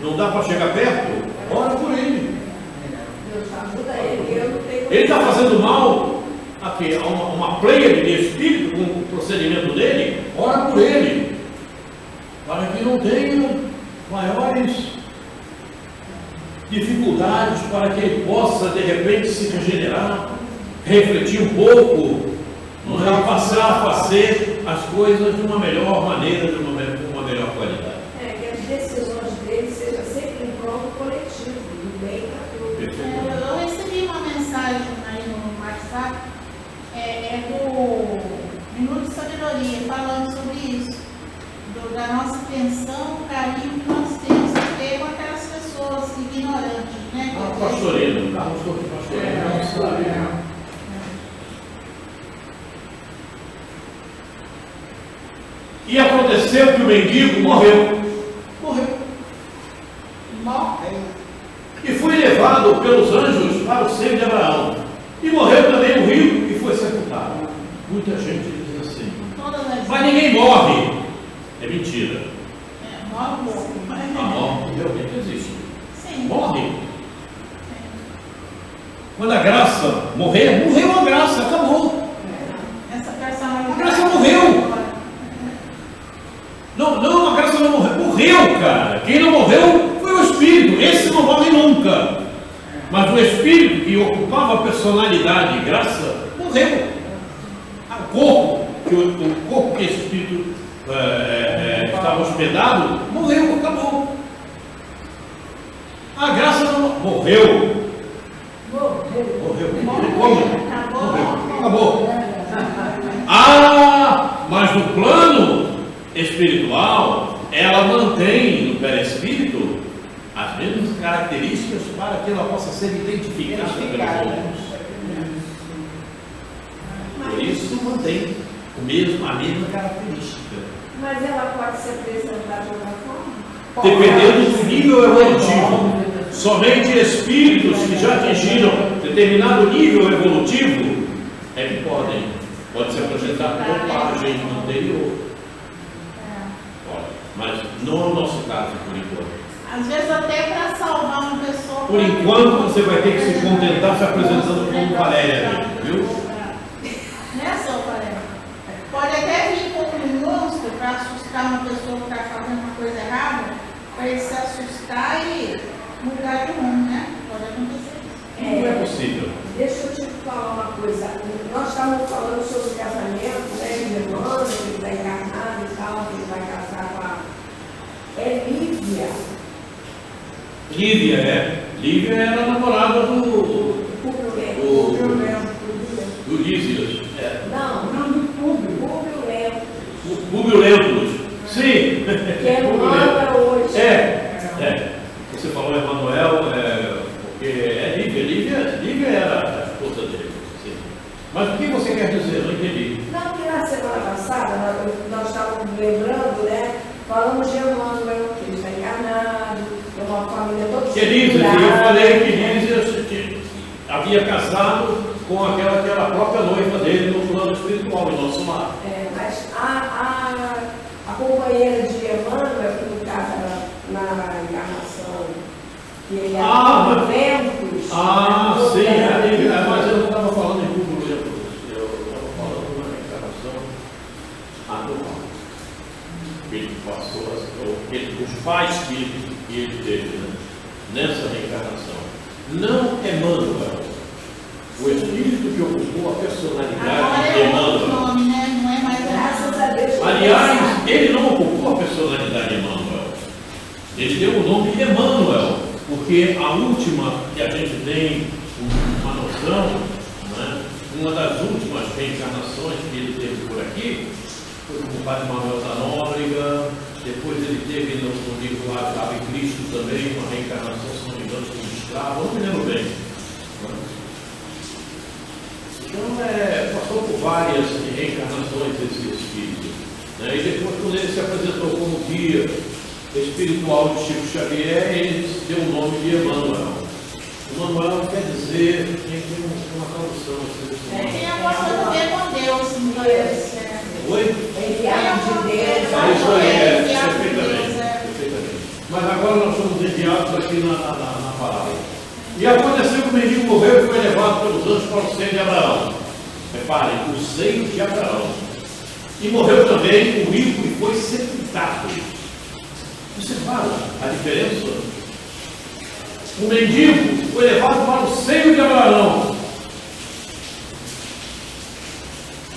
Não dá para chegar perto? Ora por ele. Ele está fazendo mal aqui, a uma pleia de espírito com o procedimento dele? Ora por ele. Para que não tenha maiores dificuldades, para que ele possa de repente se regenerar, refletir um pouco, não é? Passar a fazer as coisas de uma melhor maneira, de uma melhor qualidade. Que as decisões dele sejam sempre em prol do coletivo, do bem para todos. Eu recebi uma mensagem aí no WhatsApp, do Minuto de Sabedoria, falando sobre isso, da nossa atenção, o carinho que nós temos que ter com aquelas pessoas ignorantes, né? Pastorino, Carlos Torres Pastorino. E aconteceu que o mendigo morreu. E foi levado pelos anjos para o seio de Abraão. E morreu também o rico e foi sepultado. Muita gente diz assim. Mas ninguém morre. É mentira. Morre. A morte realmente existe. Sim. Morre. Quando a graça morrer, morreu a graça, acabou. Essa personalidade. A graça morreu. Não, a graça não morreu. Morreu, cara. Quem não morreu foi o Espírito. Esse não morre nunca. Mas o Espírito que ocupava a personalidade e graça, morreu. O corpo que esse Espírito estava hospedado, morreu, acabou. A graça não morreu. Morreu. Acabou. Mas no plano espiritual, ela mantém no perispírito as mesmas características para que ela possa ser identificada pelos outros. Por isso mantém a mesma característica. Mas ela pode se apresentar de outra forma? Dependendo do nível evolutivo. Somente espíritos que já atingiram determinado nível evolutivo é que pode se apresentar com roupagem anterior. Pode, mas não é o nosso caso por enquanto. Às vezes até para salvar uma pessoa. Por enquanto você vai ter que se contentar se apresentando como Valéria, viu? Né, seu Valéria? Pode até vir com um monstro para assustar uma pessoa que está fazendo uma coisa errada, para ele se assustar e mudar de rumo, né? Pode acontecer isso. Não é possível. Deixa eu te falar uma coisa. Nós estávamos falando sobre o casamento, né? De Emmanuel, que ele está encarnado e tal, que ele vai casar com a. É Lívia. Lívia era a namorada do Lísias. Não, do Públio Lentulus. Sim. Que é no Manda hoje. Você falou Emanuel, porque Lívia era a esposa dele. Sim. Mas o que você quer dizer? Não entendi. Não, que na semana passada nós estávamos lembrando, né? Falamos de Emmanuel, que ele está encarnado, é uma família toda Lísias, eu falei que Lísias havia casado com aquela própria noiva dele no plano espiritual, em nosso lar. Mas a companheira de Emmanuel, que no caso era na encarnação, que ele era ventos. Sim, mas eu não estava falando em Públio Lentulus, eu estava falando na encarnação. espírito passou, os pais que ele teve, né? Nessa reencarnação. Não Emmanuel, o espírito que ocupou a personalidade de Emmanuel. Nome, né? Não é mais Graças a Deus. Aliás, ele não ocupou a personalidade de Emmanuel. Ele deu o nome de Emmanuel, porque a última que a gente tem uma noção, né? Uma das últimas reencarnações que ele teve por aqui foi com o Padre Manuel da Nóbrega. Depois ele teve no livro lá Ave Cristo também, uma reencarnação, se não me engano, como escravo, não me lembro bem. Então, passou por várias reencarnações esse espírito. Né? E depois, quando ele se apresentou como guia espiritual de Chico Xavier, ele deu o nome de Emmanuel. Emmanuel quer dizer, tem uma tradução. Tem a moça do ver com Deus, em inglês. Oi? Enviado de Deus. Isso aí, perfeitamente. Mas agora nós somos enviados aqui na palavra. E aconteceu que o mendigo morreu e foi levado pelos anjos para o seio de Abraão. Reparem, o seio de Abraão. E morreu também o rico e foi sepultado. Você fala a diferença? O mendigo foi levado para o seio de Abraão.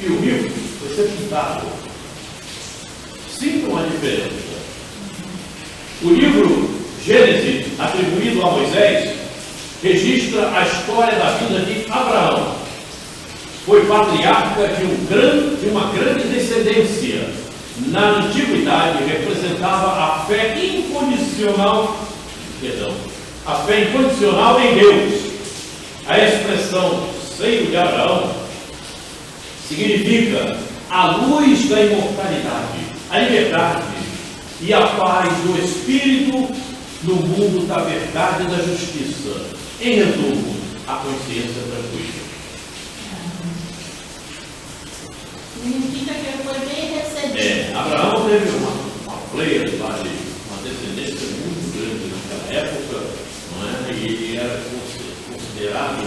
E o rico foi sepultado. Sintam a diferença. O livro Gênesis, atribuído a Moisés, registra a história da vida de Abraão. Foi patriarca de uma grande descendência. Na antiguidade, representava a fé incondicional em Deus. A expressão seio de Abraão significa a luz da imortalidade, a liberdade e a paz do Espírito no mundo da verdade e da justiça. Em resumo, a consciência tranquila. Significa que ele foi bem recebido. Abraão teve uma pleia de uma descendência muito grande naquela época, não é? E ele era considerado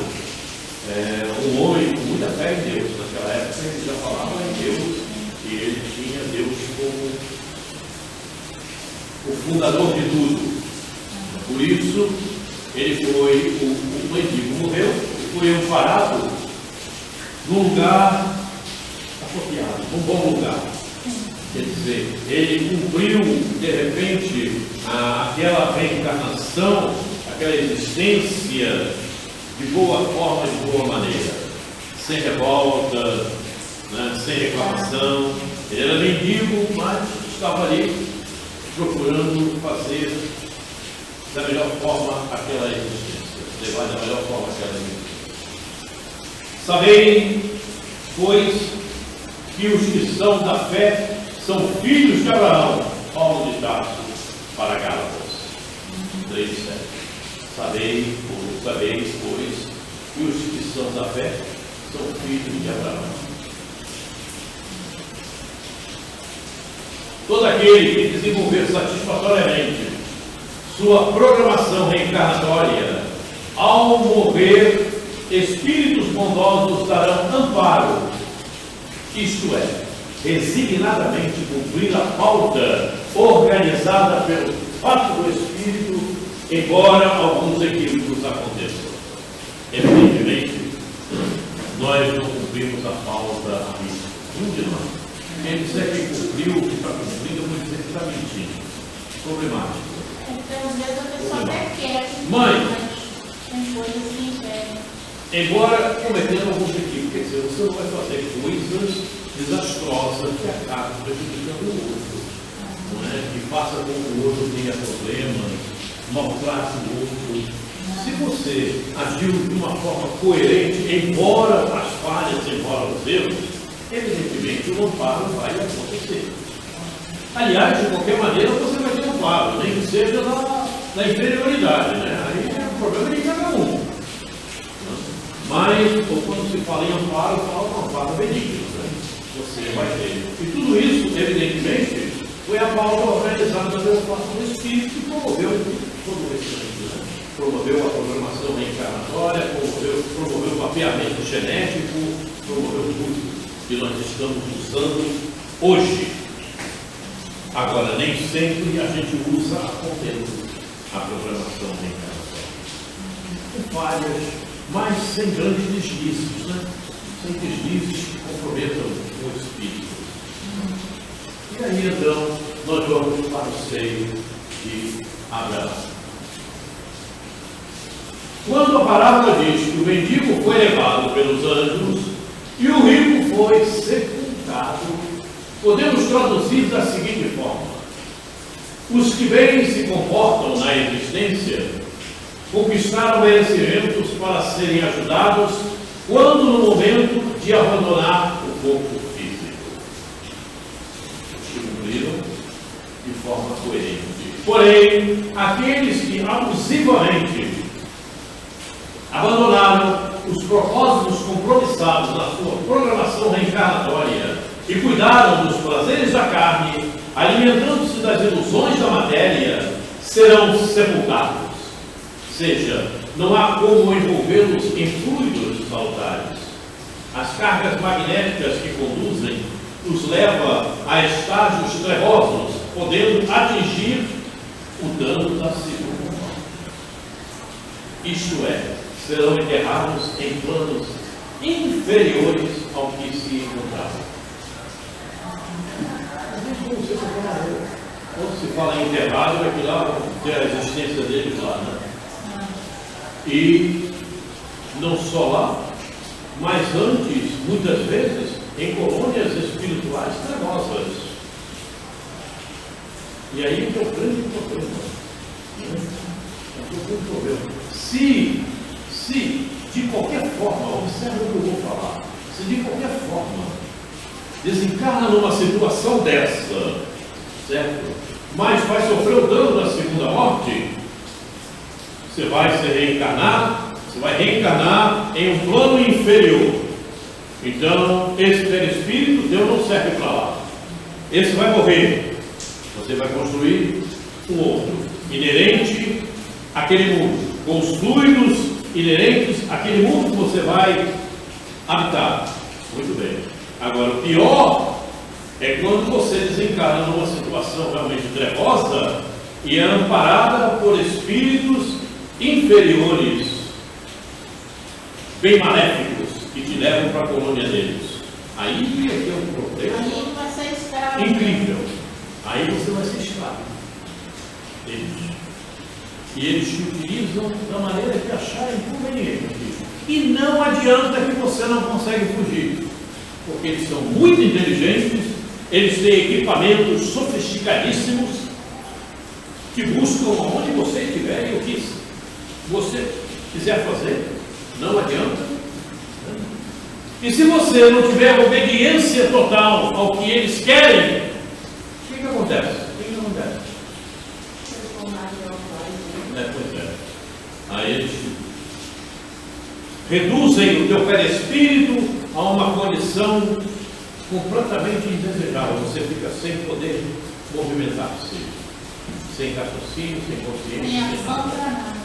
um homem com muita fé em Deus. Naquela época ele já falava em Deus e ele tinha Deus como o fundador de tudo. Por isso, ele foi, o mendigo morreu e foi amparado num lugar apropriado, num bom lugar. Quer dizer, ele cumpriu, de repente, aquela reencarnação, aquela existência de boa forma, de boa maneira, sem revolta, né, sem reclamação. Ele era mendigo, mas estava ali procurando fazer da melhor forma aquela existência, levar da melhor forma aquela existência. Sabem, pois, que os que são da fé são filhos de Abraão. Paulo de Tarso para Gálatas 3:7. Sabeis, pois, que os que são da fé são filhos de Abraão. Todo aquele que desenvolver satisfatoriamente sua programação reencarnatória, ao morrer, espíritos bondosos darão amparo, isto é, resignadamente cumprir a pauta organizada pelo fato do espírito, embora alguns equívocos aconteçam. Evidentemente, nós não cumprimos a pauta à vista. Um de nós. Quem disser que cumpriu, que está cumprindo, eu vou dizer que está mentindo. Problemático. Então, às vezes a pessoa até quer. Mãe, tem coisas que impedem. embora cometendo alguns equívocos, quer dizer, você não vai fazer coisas desastrosas que acabam prejudicando o outro. Não é? Que faça com que o outro tenha problemas, maltrate o outro. Se você agiu de uma forma coerente, embora as falhas, embora os erros, evidentemente o amparo vai acontecer. Aliás, de qualquer maneira, você vai ter amparo, nem que seja na inferioridade, né? Aí é o problema de cada um. Mas, ou quando se fala em amparo, fala um amparo benigno, né? Você vai ter. E tudo isso, evidentemente, foi a pauta organizada pelo Fato do Espírito que promoveu todo esse né? Promoveu a programação reencarnatória, promoveu o mapeamento genético, promoveu tudo que nós estamos usando hoje. Agora, nem sempre a gente usa a contento a programação da encarnação. Com falhas, mas sem grandes deslizes, né? Sem deslizes que comprometam o espírito. E aí, então, nós vamos para o seio de Abraão. Quando a parábola diz que o mendigo foi levado pelos anjos e o rico foi sepultado, podemos traduzir da seguinte forma: os que bem se comportam na existência conquistaram merecimentos para serem ajudados quando no momento de abandonar o corpo físico. Cumpriram de forma coerente. Porém, aqueles que abusivamente abandonaram os propósitos compromissados na sua programação reencarnatória e cuidaram dos prazeres da carne, alimentando-se das ilusões da matéria, serão sepultados. Ou seja, não há como envolvê-los em fluidos salutares. As cargas magnéticas que conduzem os leva a estágios trevosos, podendo atingir o dano da segunda morte. Isto é, serão enterrados em planos inferiores ao que se encontravam. Quando se fala em enterrado, é que lá tem a existência deles lá, né? E não só lá, mas antes, muitas vezes, em colônias espirituais trevosas. E aí que é o grande problema. Se de qualquer forma, observe o que eu vou falar, se de qualquer forma desencarna numa situação dessa, certo? Mas vai sofrer o dano da segunda morte, você vai se reencarnar, você vai reencarnar em um plano inferior. Então, esse perispírito, Deus não serve para lá. Esse vai morrer. Você vai construir um outro, inerente àquele mundo, com os fluidos inerentes àquele mundo que você vai habitar. Muito bem. Agora, o pior é quando você desencarna numa situação realmente trevosa e é amparada por espíritos inferiores, bem maléficos, que te levam para a colônia deles. Aí é que é um problema incrível. Aí você vai ser escravo deles. E eles te utilizam da maneira que acharem conveniente. E não adianta que você não consegue fugir, porque eles são muito inteligentes, eles têm equipamentos sofisticadíssimos que buscam onde você estiver e o que você quiser fazer. Não adianta. E se você não tiver obediência total ao que eles querem, o que acontece? Pois é. Aí eles reduzem o teu perispírito a uma condição completamente indesejável. Você fica sem poder movimentar-se, sem raciocínio, sem consciência, sem nada.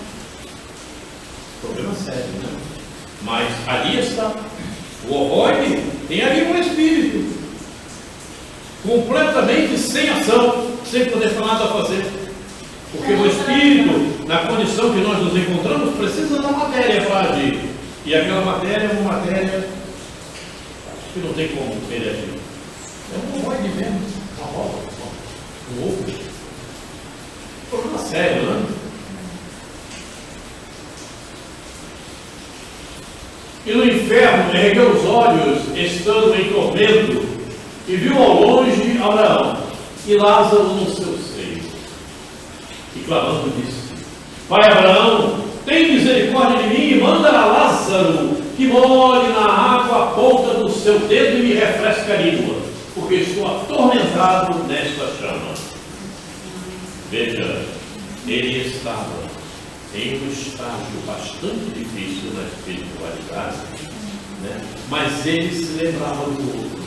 Problema sério, né? Mas ali está. O ovoide tem ali um espírito completamente sem ação, sem poder fazer nada a fazer. Porque o espírito, na condição que nós nos encontramos, precisa da matéria para agir. E aquela matéria é uma matéria que não tem como ele agir. É um ovoide mesmo, uma bola, um ovo. Problema sério, né? E no inferno ergueu os olhos, estando em tormento, e viu ao longe Abraão e Lázaro no seu seio. E clamando disse: Pai Abraão, tem misericórdia de mim e manda a Lázaro que molhe na água a ponta do seu dedo e me refresque a língua, porque estou atormentado nesta chama. Veja, ele estava em um estágio bastante difícil na espiritualidade, né? Mas ele se lembrava do outro.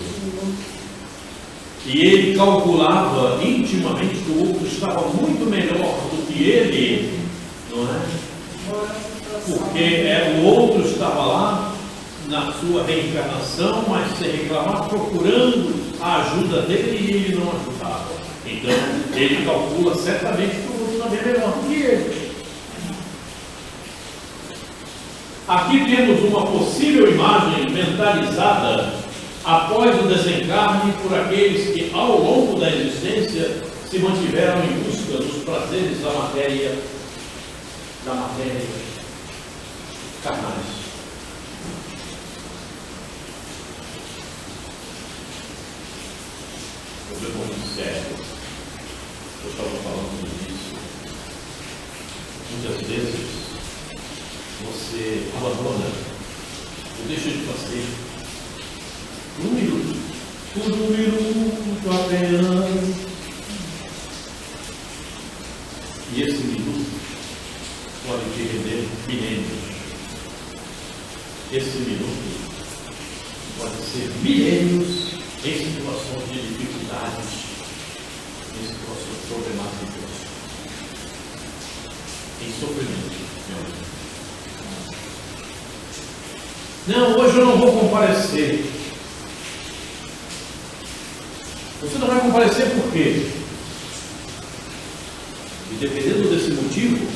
E ele calculava intimamente que o outro estava muito melhor do que ele, não é? Porque o outro estava lá na sua reencarnação, mas sem reclamar, procurando a ajuda dele e ele não ajudava. Então, ele calcula certamente que o outro também é melhor do que ele. Aqui temos uma possível imagem mentalizada após o desencarne por aqueles que, ao longo da existência, se mantiveram em busca dos prazeres da matéria carnais. Eu estou muito sério. Eu estava falando disso. Muitas vezes você abandona, ou deixa de fazer um minuto, por um minuto apenas. E esse minuto pode te render milênios. Esse minuto pode ser milênios em situações de dificuldades, em situações problemáticas, em sofrimento. Não, hoje eu não vou comparecer. Você não vai comparecer por quê? E dependendo desse motivo,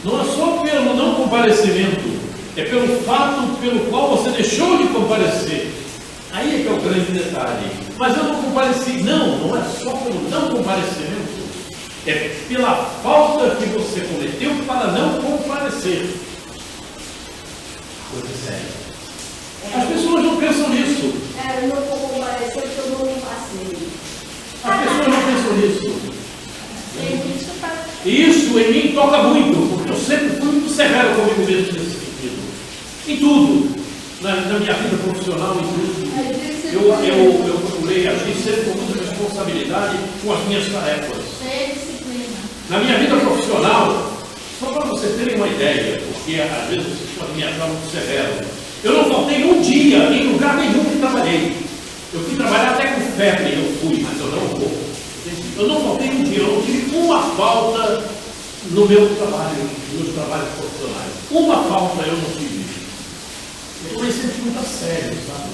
não é só pelo não comparecimento, é pelo fato pelo qual você deixou de comparecer. Aí é que é o grande detalhe. Mas eu não compareci. Não é só pelo não comparecimento, é pela falta que você cometeu para não comparecer. Coisa séria. As pessoas não pensam nisso. Eu não vou comparecer porque eu não passei. As pessoas não pensam nisso. Isso em mim toca muito, porque eu sempre fui muito severo comigo mesmo nesse sentido. Em tudo. Na minha vida profissional, em tudo. Eu procurei agir sempre com muita responsabilidade com as minhas tarefas. Na minha vida profissional, só para você terem uma ideia, porque às vezes vocês podem me achar muito severo, eu não faltei um dia em lugar nenhum que trabalhei. Eu fui trabalhar até com febre, eu fui, mas eu não vou. Eu não faltei um dia, eu não tive uma falta no meu trabalho, nos meus trabalhos profissionais. Uma falta eu não tive. Eu tomei sempre muito a sério, sabe?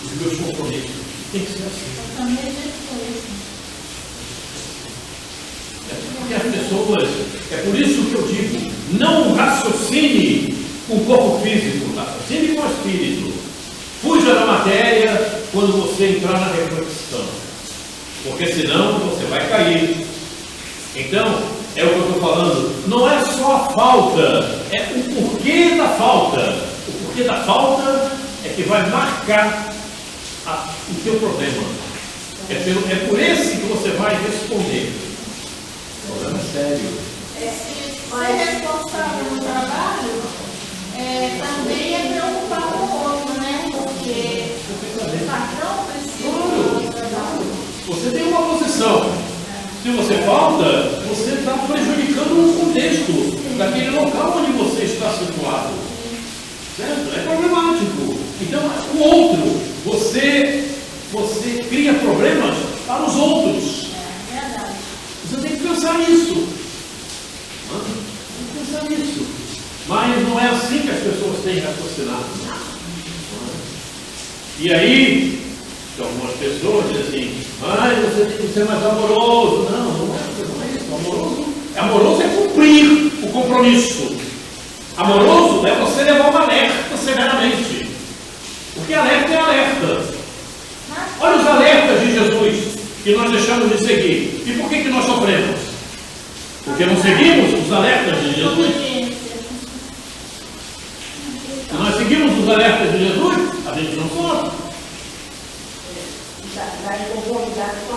Os meus compromissos. Tem que ser assim. Eu também depois. Porque as pessoas, é por isso que eu digo, não raciocine com o corpo físico, raciocine com o espírito. Fuja da matéria quando você entrar na reflexão, porque senão você vai cair. Então, é o que eu estou falando, não é só a falta, é o porquê da falta. O porquê da falta é que vai marcar o teu problema. É por esse que você vai responder. O problema é sério. Ser responsável no trabalho também é preocupar com o outro, né? Porque o patrão precisa do trabalho. Você tem uma posição. Se você falta, você está prejudicando o contexto daquele local onde você está situado. Certo? É problemático. Então, o outro, você cria problemas para os outros. É verdade. Você tem que pensar nisso. Tem que pensar nisso. Mas não é assim que as pessoas têm raciocinado. E aí, algumas pessoas dizem assim, você tem que ser mais amoroso. Não é isso. Amoroso é cumprir o compromisso. Amoroso é você levar uma alerta severamente. Porque alerta é alerta. Olha os alertas de Jesus que nós deixamos de seguir. E por que nós sofremos? Porque não seguimos os alertas de Jesus. Se nós seguimos os alertas de Jesus, a gente não sofre. Da inconformidade com